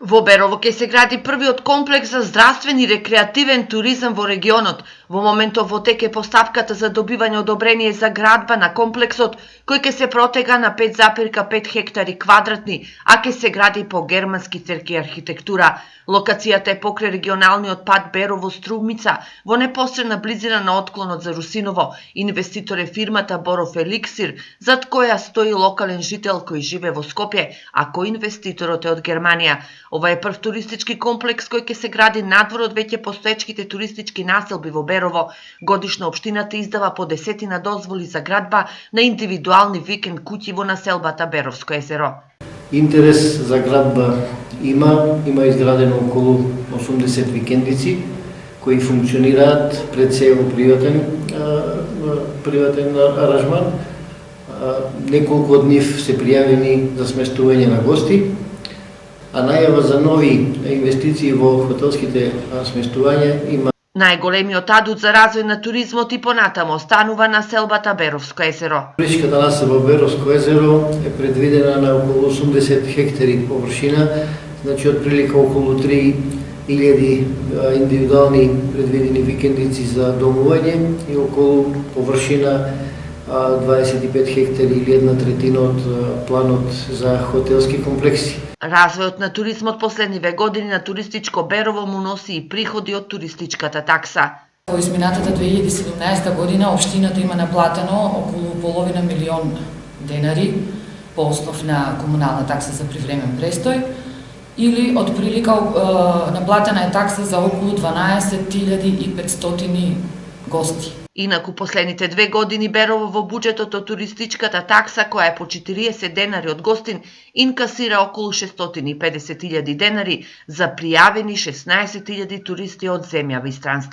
Во Берово ќе се гради првиот комплекс за здравствен и рекреативен туризам во регионот. Во моментов во тек е постапката за добивање одобрение за градба на комплексот, кој ќе се протега на 5,5 хектари квадратни, а ќе се гради по германски цркви архитектура. Локацијата е покрај регионалниот пат Берово-Струмица, во непосредна близина на отклонот за Русиново. Инвеститор е фирмата Боров Еликсир, зад која стои локален жител кој живе во Скопје, а коинвеститорот е од Германија. Ова е прв туристички комплекс кој ќе се гради надвор од веќе постоечките туристички населби во Берово. Годишно општината издава по 10 дозволи за градба на индивидуални викенд куќи во населбата Беровско езеро. Интерес за градба има изградено околу 80 викендици кои функционираат пред се во приватен аранжман. Неколку од нив се пријавени за сместување на гости, а најава за нови инвестиции во хотелските сместувања има. Најголемиот адут за развој на туризмот и понатамо останува населбата Беровско езеро. Туристичката населба Беровско езеро е предвидена на околу 80 хектари површина, значи отприлика околу 3000 индивидуални предвидени викендици за домување и околу површина 25 хектари или 1/3 од планот за хотелски комплекси. Развојот на туризмот последниве години на туристичко Берово му носи и приходи од туристичката такса. Во изминатата 2017 година општината има наплатено околу половина милион денари по основ на комунална такса за привремен престој, или отприлика наплатена е такса за околу 12.500 гости. Инаку последните 2 години Берово во буџетот од туристичката такса, која е по 40 денари од гостин, инкасира околу 650.000 денари за пријавени 16.000 туристи од земја и странство.